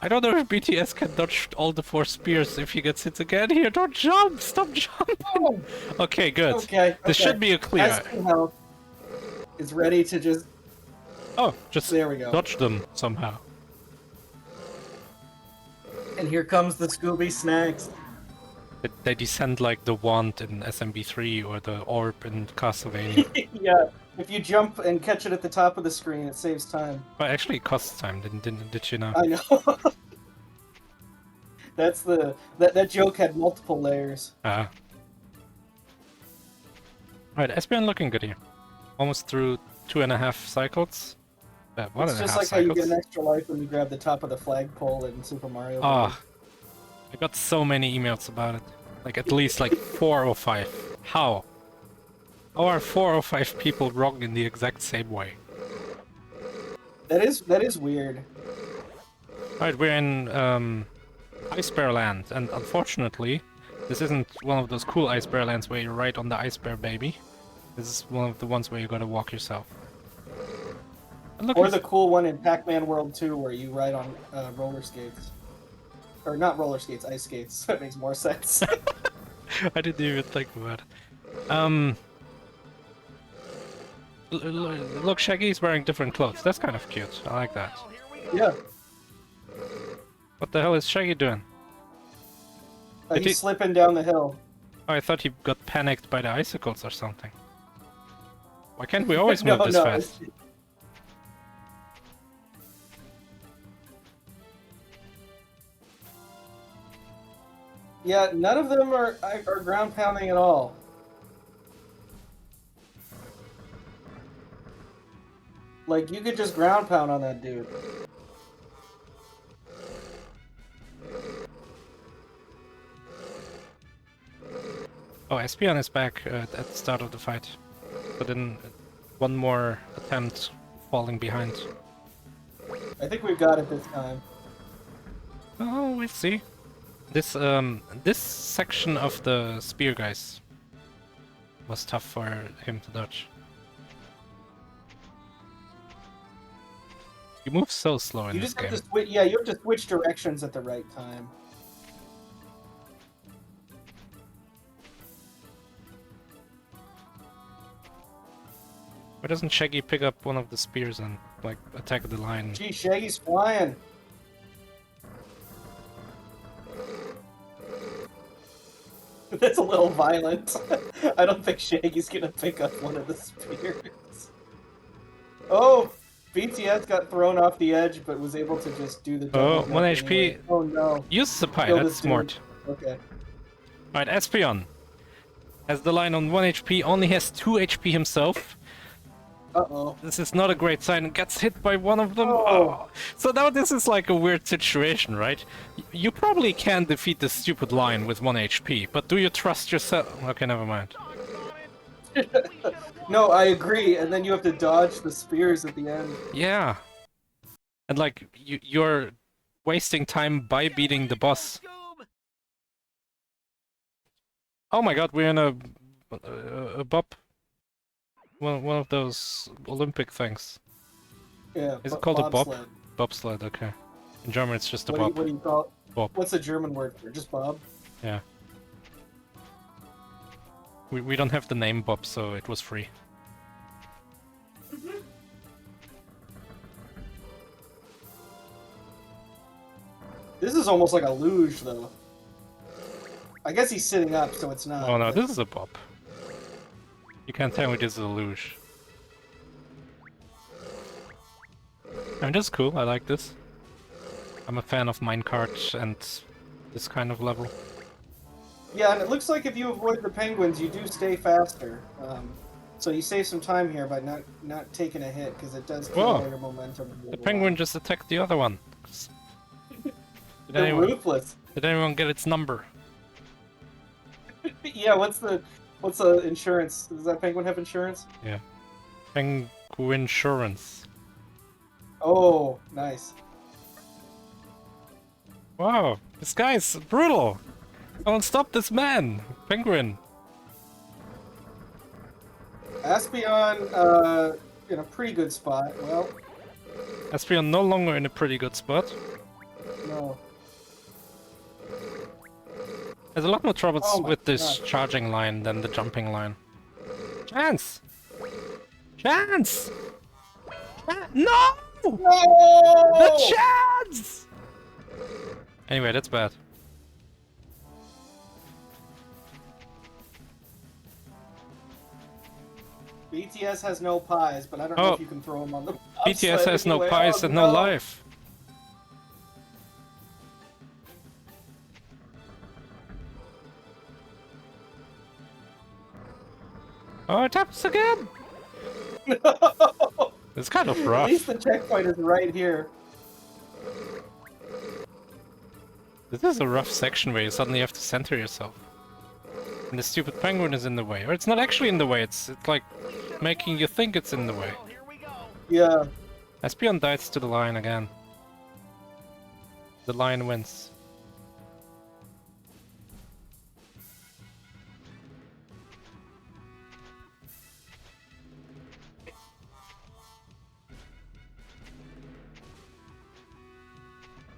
I don't know if BTS can dodge all the 4 spears if he gets hit again here. Don't jump! Stop jumping! Oh, Okay, good. okay. This should be a clear. Aspeon health is ready to just. Oh, just There we go. dodge them somehow. And here comes the Scooby snacks. They descend like the wand in SMB3 or the orb in Castlevania. Yeah. If you jump and catch it at the top of the screen, it saves time. But actually, it costs time. Did you know? I know. That's the that joke had multiple layers. Ah. Right, Aspeon looking good here. Almost through 2.5 cycles. One It's and a just half like how you cycles. get an extra life when you grab the top of the flagpole in Super Mario. Ah, I got so many emails about it. Like at least like 4 or 5. How? How are 4 or 5 people wrong in the exact same way? That is weird. Alright, we're in Ice Bear Land, and unfortunately, this isn't one of those cool Ice Bear Lands where you ride on the Ice Bear baby. This is one of the ones where you gotta walk yourself. And look, Or the cool one in Pac-Man World 2 where you ride on roller skates. Or not roller skates, ice skates. That makes more sense. I didn't even think about it. Look, Shaggy's wearing different clothes. That's kind of cute. I like that. Well, here we go. Yeah. What the hell is Shaggy doing? Did he- He's slipping down the hill. Oh, I thought he got panicked by the icicles or something. Why can't we always move this fast? Yeah, none of them are ground pounding at all. Like, you could just ground pound on that dude. Oh, Aspeon is back at the start of the fight. But then one more attempt falling behind. I think we've got it this time. Oh, we'll see. This section of the spear guys was tough for him to dodge. You move so slow in You this just have game. to switch. Yeah, you have to switch directions at the right time. Why doesn't Shaggy pick up one of the spears and like attack the line? Gee, Shaggy's flying. That's a little violent. I don't think Shaggy's gonna pick up one of the spears. Oh, BTS got thrown off the edge, but was able to just do the. Oh, double 1 jump HP. anyway. Oh no. Use the pie, Kill that's this dude. smart. Okay. Alright, Aspeon has the line on 1 HP, only has 2 HP himself. Uh-oh. This is not a great sign. Gets hit by one of them. Oh. Oh. So now this is like a weird situation, right? You probably can defeat this stupid line with 1 HP, but do you trust yourself? Okay, never mind. No, I agree. And then you have to dodge the spears at the end. Yeah. And like, you're wasting time by beating the boss. Oh my god, we're in a bop. One of those Olympic things. Yeah. Is it called a bop? bobsled. Bobsled, okay. In German it's just a What bob. do you call it? Bob. What's the German word for it? Just Bob? Yeah. We don't have the name Bob, so it was free. This is almost like a luge, though. I guess he's sitting up, so it's not. Oh no, but- this is a Bob. You can't tell me this is a luge. I mean, this is cool, I like this. I'm a fan of minecart and this kind of level. Yeah, and it looks like if you avoid the penguins, you do stay faster. So you save some time here by not taking a hit, because it does kill Whoa. all your momentum. The penguin just attacked the other one. They're ruthless. Did anyone get its number? Yeah, what's the insurance? Does that penguin have insurance? Yeah. Penguin insurance. Oh, nice. Wow, this guy's brutal! Someone stop this man! Penguin! Aspeon, in a pretty good spot. Well, Aspeon no longer in a pretty good spot. no. There's a lot more troubles Oh my with this God. charging line than the jumping line. Chance! Chance! No! The No! chance! Anyway, that's bad. BTS has no pies, but I don't know if you can throw them on the BTS bobsled has no anyway. pies Oh, and no life. Oh, it happens again! No! It's kind of At rough. least the checkpoint is right here. This is a rough section where you suddenly have to center yourself. And the stupid penguin is in the way. Or it's not actually in the way, it's like making you think it's in the way. Well, here we go. Yeah. Aspeon dies to the lion again. The lion wins.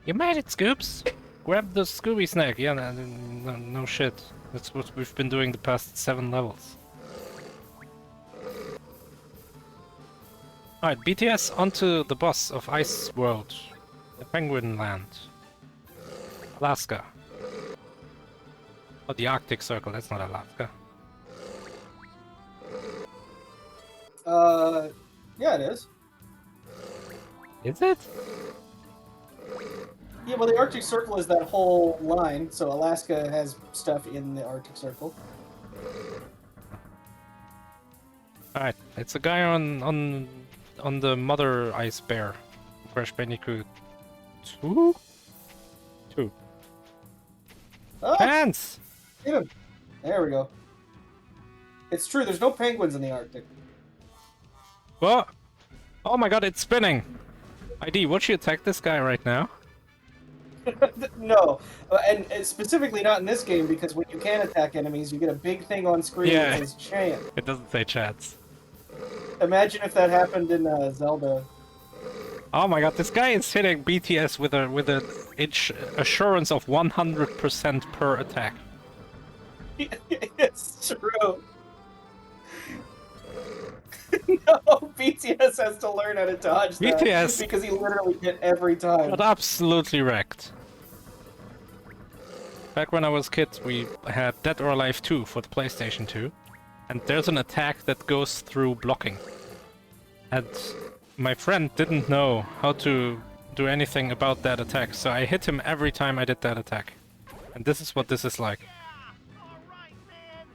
You made it, Scoops! Grab the Scooby snack. Yeah, no shit. That's what we've been doing the past 7 levels. Alright, BTS onto the boss of Ice World. The Penguin Land. Alaska. Oh, the Arctic Circle, that's not Alaska. Yeah, it is. Is it? Yeah, well, the Arctic Circle is that whole line, so Alaska has stuff in the Arctic Circle. Alright, it's a guy on the Mother Ice Bear. Crash Bandicoot 2? 2. Oh, Hands! get him. There we go. It's true, there's no penguins in the Arctic. What? Oh my god, it's spinning! ID, would you attack this guy right now? No, and specifically not in this game, because when you can attack enemies, you get a big thing on screen Yeah. that says chance. It doesn't say chats. Imagine if that happened in Zelda. Oh my god, this guy is hitting BTS with an assurance of 100% per attack. It's true. No, BTS has to learn how to dodge that. BTS because he literally hit every time. got absolutely wrecked. Back when I was kids, we had Dead or Alive 2 for the PlayStation 2. And there's an attack that goes through blocking. And my friend didn't know how to do anything about that attack, so I hit him every time I did that attack. And this is what this is like. All right, man.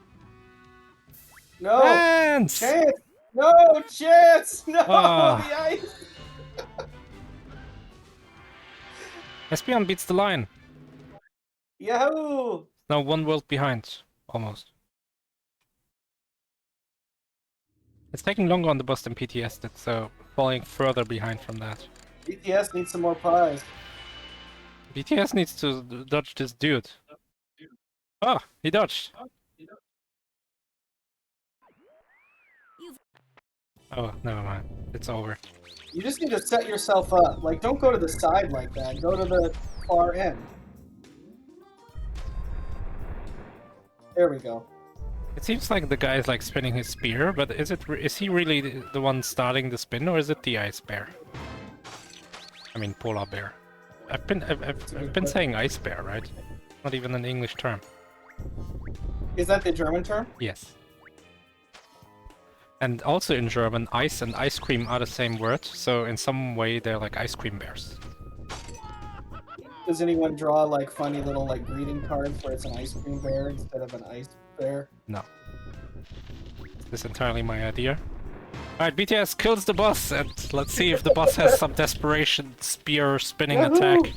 No! Hands! Chance! No! Chance! No! Ah. The ice! Aspeon beats the line. Yahoo! Now 1 world behind, almost. It's taking longer on the boss than PTS did, so falling further behind from that. BTS needs some more pies. BTS needs to dodge this dude. Oh, he dodged. Oh, never mind. It's over. You just need to set yourself up. Like, don't go to the side like that. Go to the far end. There we go. It seems like the guy is like spinning his spear, but is he really the one starting the spin, or is it the ice bear? I mean, polar bear. I've been saying ice bear, right? Not even an English term. Is that the German term? Yes. And also in German, ice and ice cream are the same word, so in some way they're like ice cream bears. Does anyone draw like funny little like greeting cards where it's an ice cream bear instead of an ice bear? No. This is entirely my idea. Alright, BTS kills the boss, and let's see if the boss has some desperation spear spinning Yahoo! attack.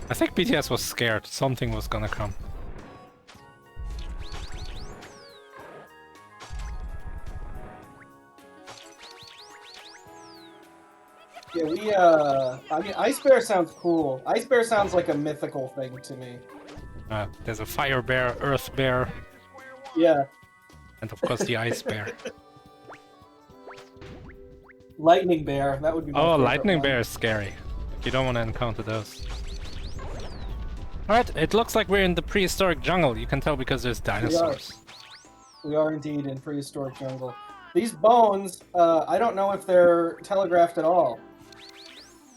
I think BTS was scared something was gonna come. Yeah, I mean, Ice Bear sounds cool. Ice Bear sounds like a mythical thing to me. There's a fire bear, earth bear, Yeah. and of course the ice bear. Lightning bear. That would be my Oh, favorite lightning one. bear is scary. You don't want to encounter those. Alright, it looks like we're in the prehistoric jungle. You can tell because there's dinosaurs. We are indeed in prehistoric jungle. These bones, I don't know if they're telegraphed at all.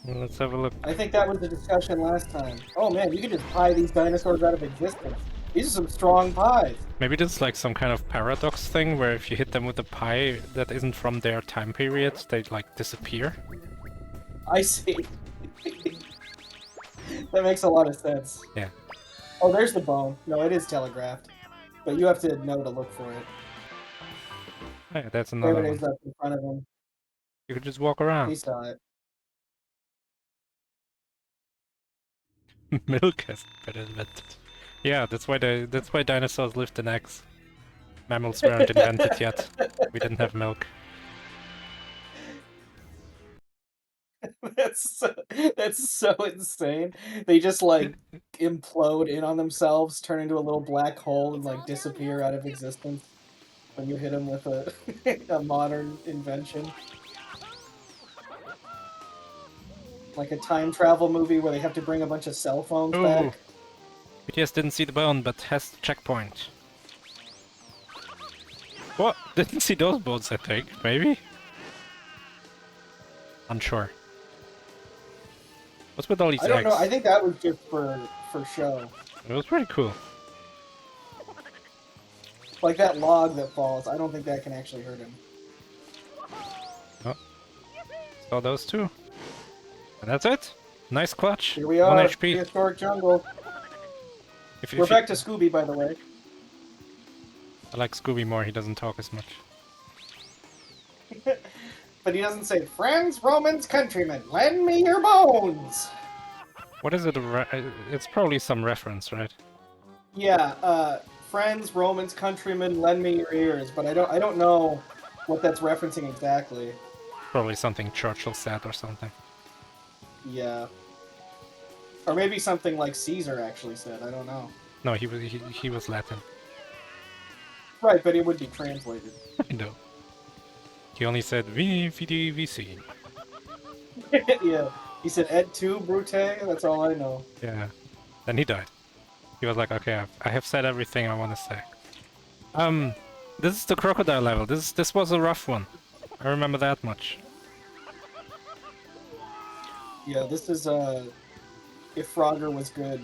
Let's have a look. I think that was the discussion last time. Oh man, you can just pie these dinosaurs out of existence. These are some strong pies. Maybe this is like some kind of paradox thing where if you hit them with a pie that isn't from their time period, they like disappear. I see. That makes a lot of sense. Yeah. Oh, there's the bone. No, it is telegraphed. But you have to know to look for it. Oh, yeah, that's another There it one. is up in front of him. You could just walk around. He saw it. Milk has been invented. Yeah, that's why dinosaurs lived in eggs. Mammals weren't invented yet. We didn't have milk. That's so insane. They just like implode in on themselves, turn into a little black hole, and like disappear out of existence when you hit them with a a modern invention. Like a time travel movie where they have to bring a bunch of cell phones Ooh. back. BTS didn't see the bone, but has the checkpoint. What? Didn't see those bones, I think. Maybe? Unsure. What's with all these I don't eggs? know. I think that was just for show. It was pretty cool. Like that log that falls. I don't think that can actually hurt him. Saw those two. And that's it. Nice clutch. Here we are. 1 HP. Prehistoric jungle. If We're back to Scooby, by the way. I like Scooby more. He doesn't talk as much. But he doesn't say, "Friends, Romans, countrymen, lend me your bones." What is it? It's probably some reference, right? Yeah, friends, Romans, countrymen, lend me your ears. But I don't know what that's referencing exactly. Probably something Churchill said or something. Yeah. Or maybe something like Caesar actually said. I don't know. No, he was Latin. Right, but it would be translated. I know. He only said "Vini Vidi Vici." Yeah. He said "et tu, Brute." That's all I know. Yeah. Then he died. He was like, okay, I have said everything I want to say. This is the crocodile level. This was a rough one. I remember that much. Yeah, this is if Frogger was good.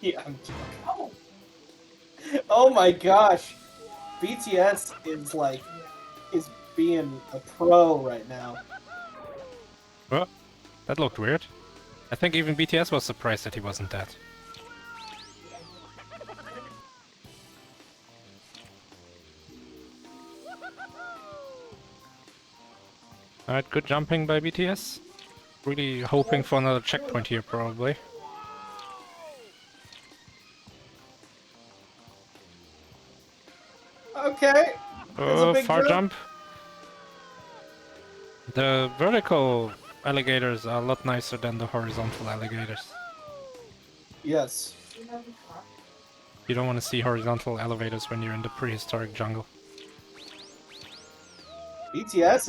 Yeah, I'm joking. Oh my gosh. BTS is being a pro right now. Oh, that looked weird. I think even BTS was surprised that he wasn't dead. Alright, good jumping by BTS. Really hoping for another checkpoint here, probably. Okay. There's a big Far jump. jump. The vertical alligators are a lot nicer than the horizontal alligators. Yes. You don't want to see horizontal elevators when you're in the prehistoric jungle. BTS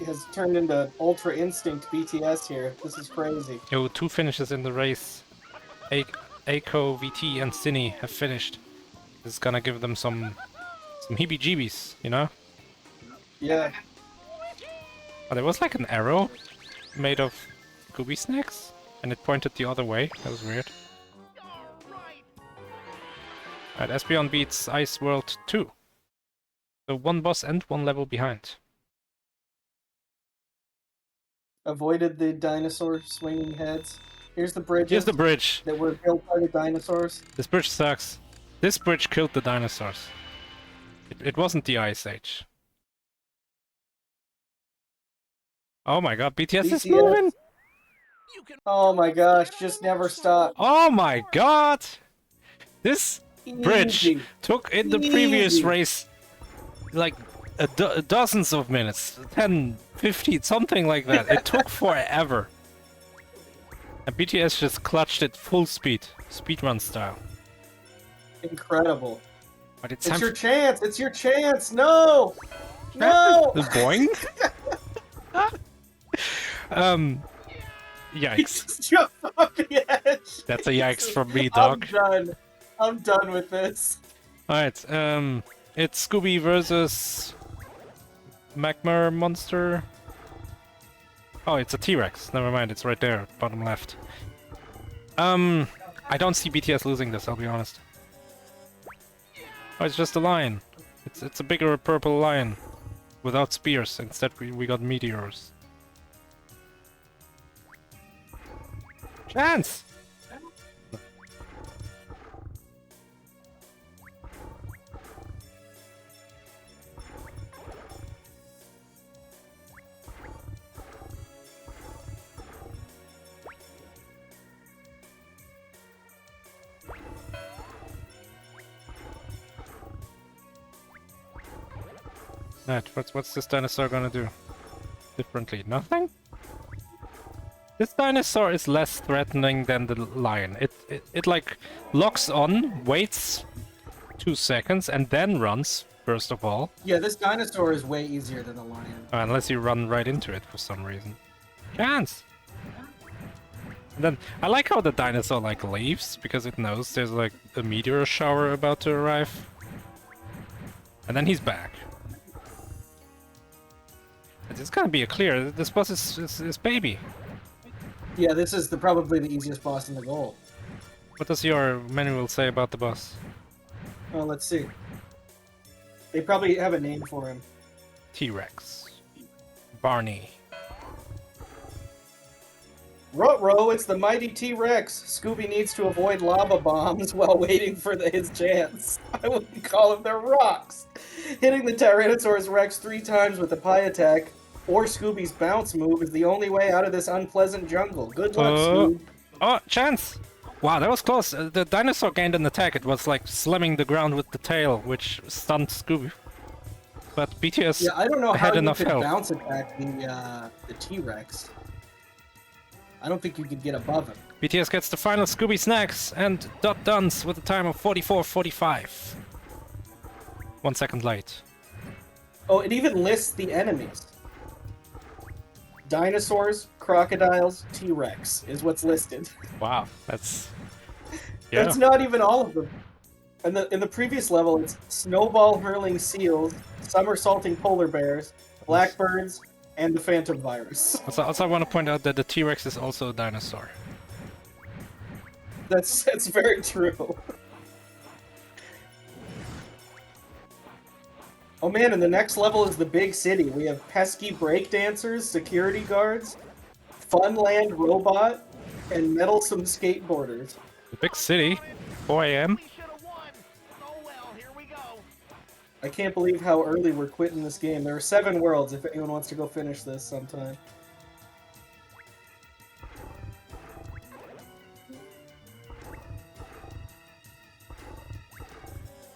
has turned into Ultra Instinct BTS here. This is crazy. Yo, 2 finishes in the race. Aiko, VT, and Cine have finished. This is gonna give them some heebie-jeebies, you know? Yeah. Oh, there was like an arrow made of Scooby snacks, and it pointed the other way. That was weird. Alright, Aspeon beats Ice World 2. So 1 boss and 1 level behind. Avoided the dinosaur swinging heads. Here's the bridge. Here's the bridge. That were built by the dinosaurs. This bridge sucks. This bridge killed the dinosaurs. It wasn't the Ice Age. Oh my god, BTS is BTS. moving! Oh my gosh, just never stop. Oh my god! This bridge Easy. took in the previous Easy. race like dozens of minutes. 10, 15, something like that. It took forever. And BTS just clutched it full speed, speedrun style. Incredible. But it's It's time your chance. It's your chance. No. for... No. Boing. Yikes. He just jumped off the edge. That's a yikes Jesus. from me, dog. I'm done with this. Alright, it's Scooby versus Magma Monster. Oh, it's a T-Rex. Never mind, it's right there, bottom left. I don't see BTS losing this, I'll be honest. Oh, it's just a lion. It's a bigger purple lion. Without spears. Instead we got meteors. Chance! Right, what's this dinosaur gonna do? Differently? Nothing? This dinosaur is less threatening than the lion. It like locks on, waits 2 seconds, and then runs, first of all. Yeah, this dinosaur is way easier than the lion. Unless you run right into it for some reason. Chance! And then, I like how the dinosaur like leaves, because it knows there's like a meteor shower about to arrive. And then he's back. It's gonna be a clear. This boss is baby. Yeah, this is probably the easiest boss in the goal. What does your manual say about the boss? Oh, let's see. They probably have a name for him. T-Rex. Barney. Ruh-roh, it's the mighty T-Rex. Scooby needs to avoid lava bombs while waiting for his chance. I wouldn't call them their rocks. Hitting the Tyrannosaurus Rex 3 times with the pie attack or Scooby's bounce move is the only way out of this unpleasant jungle. Good luck, Scoob. Oh, Chance! Wow, that was close. The dinosaur gained an attack. It was like slamming the ground with the tail, which stunned Scooby. But BTS Yeah, I don't know how had you enough could health. bounce attack the T-Rex. I don't think you could get above him. BTS gets the final Scooby snacks and dot duns with a time of 44:45. 1 second late. Oh, it even lists the enemies. Dinosaurs, crocodiles, T-Rex is what's listed. Wow, that's... Yeah. That's not even all of them. In the previous level, it's snowball hurling seals, somersaulting polar bears, blackbirds, and the phantom virus. Also, I want to point out that the T-Rex is also a dinosaur. That's very true. Oh man, and the next level is the big city. We have pesky breakdancers, security guards, Funland robot, and meddlesome skateboarders. The big city, 4 a.m. We should have won. Oh well, here we go. I can't believe how early we're quitting this game. There are 7 worlds if anyone wants to go finish this sometime.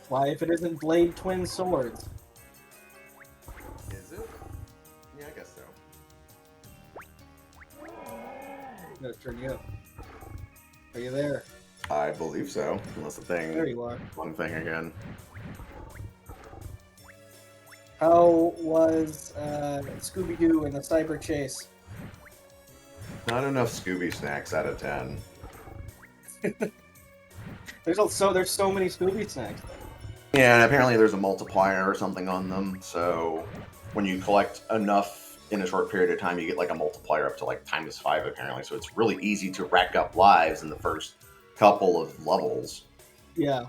Why, if it isn't BladeTwinSwords? Is it? Yeah, I guess so. I'm gonna turn you up. Are you there? I believe so. Unless the thing. There you are. One thing again. How was Scooby-Doo in the cyber chase? Not enough Scooby snacks out of 10. There's so many Scooby snacks. Yeah, and apparently there's a multiplier or something on them, so when you collect enough in a short period of time, you get like a multiplier up to like ×5 apparently, so it's really easy to rack up lives in the first couple of levels. Yeah.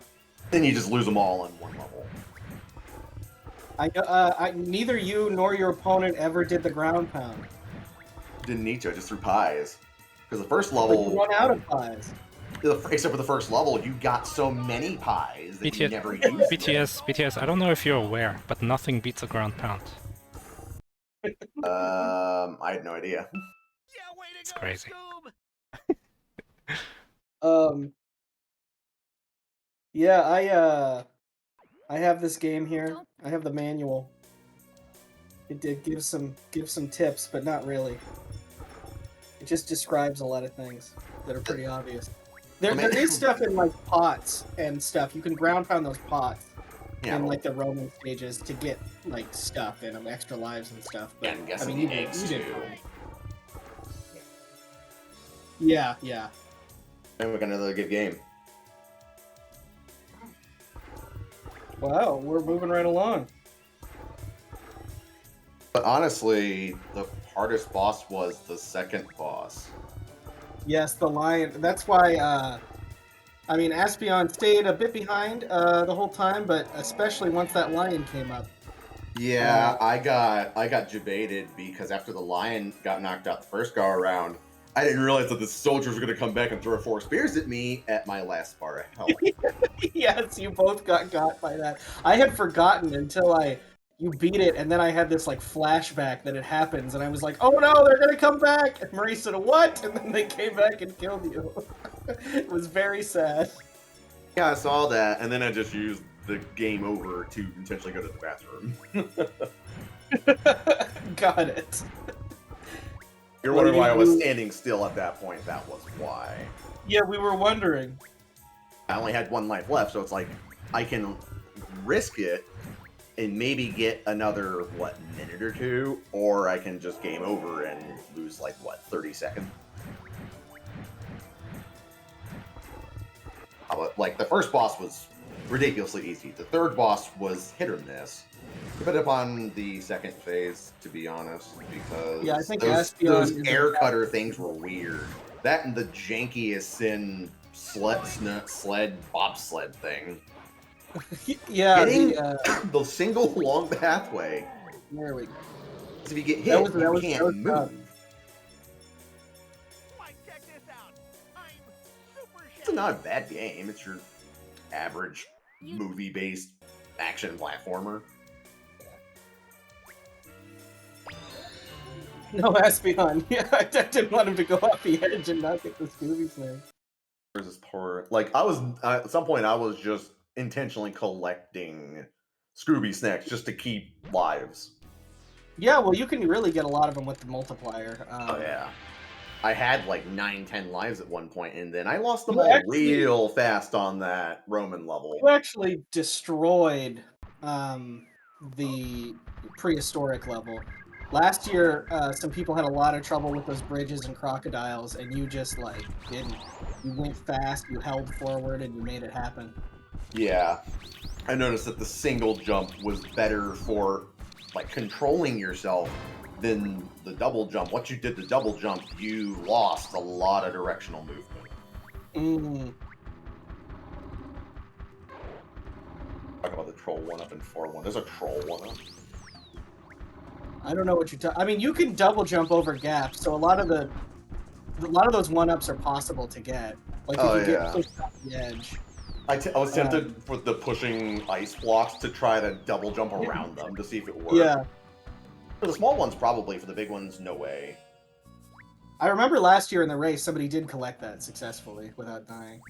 Then you just lose them all in one level. Neither you nor your opponent ever did the ground pound. Didn't need to, I just threw pies. Because the first But level, you run out of pies. except for the first level, you got so many pies that you BTS, never used them. BTS, I don't know if you're aware, but nothing beats a ground pound. I had no idea. Yeah, way to It's go, crazy. Scoob. Yeah, I have this game here. I have the manual. It did give some tips, but not really. It just describes a lot of things that are pretty obvious. There I mean- is stuff in like pots and stuff. You can ground pound those pots Yeah, in well, like the Roman stages to get like stuff in them, extra lives and stuff. But yeah, I'm guessing you the eggs did too. fine. Yeah, yeah. And we got another good game. Wow, we're moving right along. But honestly, the hardest boss was the second boss. Yes, the lion. That's why. I mean, Aspeon stayed a bit behind the whole time, but especially once that lion came up. Yeah, I got debated because after the lion got knocked out the first go around, I didn't realize that the soldiers were going to come back and throw 4 spears at me at my last bar of health. Yes, you both got by that. I had forgotten until you beat it, and then I had this like flashback that it happens, and I was like, "Oh no, they're gonna come back!" And Marie said, "What?" And then they came back and killed you. It was very sad. Yeah, I saw that, and then I just used the game over to intentionally go to the bathroom. Got it. You're Well, wondering why I was you- standing still at that point. That was why. Yeah, we were wondering. I only had 1 life left, so it's like I can risk it and maybe get another minute or 2, or I can just game over and lose 30 seconds. Like the first boss was ridiculously easy. The third boss was hit or miss. Depending upon the second phase, to be honest, because Yeah, I think those Aspeon is air a- cutter things were weird. That and the jankiest sin sled bobsled thing. Yeah, Getting the, the single long pathway. there we go. If you get hit, That was- you that was can't move. tough. Mike, check this out. I'm super It's not a bad game. It's your average movie-based action platformer. No, Aspeon. Yeah, I didn't want him to go off the edge and not get the Scooby snare. There's this poor, I was at some point I was just intentionally collecting Scooby snacks just to keep lives. Yeah, well, you can really get a lot of them with the multiplier. Oh yeah, I had 9-10 lives at one point, and then I lost them You all actually- real fast on that Roman level. You actually destroyed the prehistoric level. Last year, some people had a lot of trouble with those bridges and crocodiles, and you just didn't. You went fast, you held forward, and you made it happen. Yeah, I noticed that the single jump was better for controlling yourself than the double jump. Once you did the double jump, you lost a lot of directional movement. Mm. Talk about the troll 1-up and 4-1. There's a troll 1-up. I don't know what you're talking. I mean, you can double jump over gaps, so a lot of those 1-ups are possible to get. Like if Oh, you yeah. get pushed off the edge. I was tempted with the pushing ice blocks to try to double jump around them to see if it worked. Yeah. For the small ones, probably. For the big ones, no way. I remember last year in the race, somebody did collect that successfully without dying.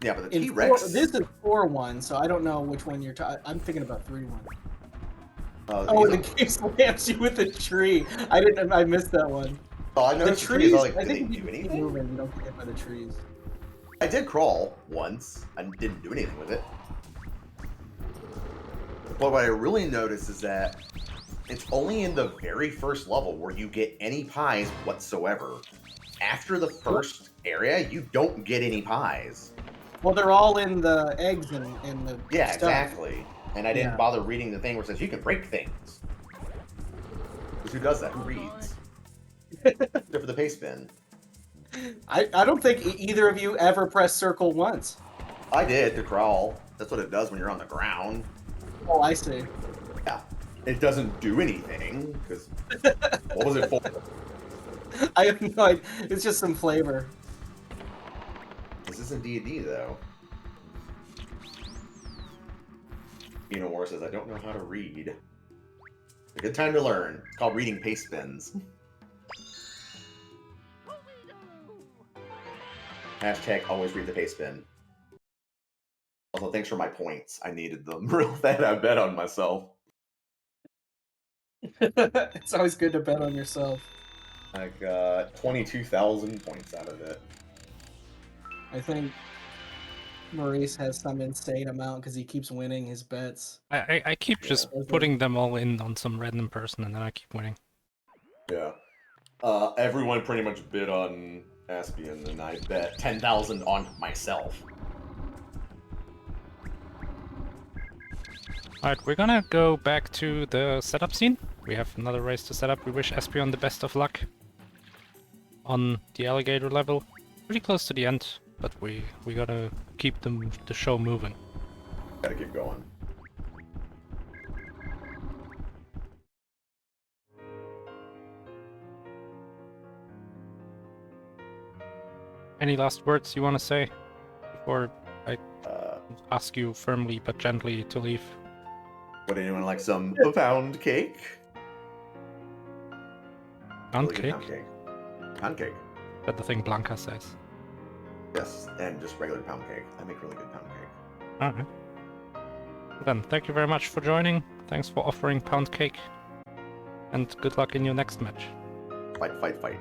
Yeah, but the In T-Rex... this is 4-1, so I don't know which one you're talking. I'm thinking about 3-1. Oh, and the game slams you with a tree. I missed that one. Oh, I The noticed trees. I I did they think if do you keep anything? moving, you don't get hit by the trees. I did crawl once. I didn't do anything with it. But what I really noticed is that it's only in the very first level where you get any pies whatsoever. After the first area, you don't get any pies. Well, they're all in the eggs and in the Yeah, stuff. exactly. And I didn't Yeah. bother reading the thing where it says you can break things. Because who does that? Who reads? Except for the paste bin. I don't think either of you ever pressed circle once. I did to crawl. That's what it does when you're on the ground. Oh, I see. Yeah. It doesn't do anything, because what was it for? I have no idea. It's just some flavor. This isn't D&D, though. War says, I don't know how to read. A good time to learn. It's called reading paste bins. Hashtag always read the paste bin. Also, thanks for my points. I needed them real bad. I bet on myself. It's always good to bet on yourself. I got 22,000 points out of it. I think Maurice has some insane amount because he keeps winning his bets. I keep just Yeah. putting them all in on some random person and then I keep winning. Yeah. Everyone pretty much bid on Aspeon, and I bet 10,000 on myself. Alright, we're gonna go back to the setup scene. We have another race to set up. We wish Aspeon the best of luck on the alligator level. Pretty close to the end, but we gotta keep the show moving. Gotta keep going. Any last words you want to say before I Uh, ask you firmly but gently to leave? would anyone like some pound cake? Pound Really good cake? Pound cake. Pound cake. That's the thing Blanca says. Yes, and just regular pound cake. I make really good pound cake. Alright. Well then, thank you very much for joining. Thanks for offering pound cake. And good luck in your next match. Fight, fight, fight.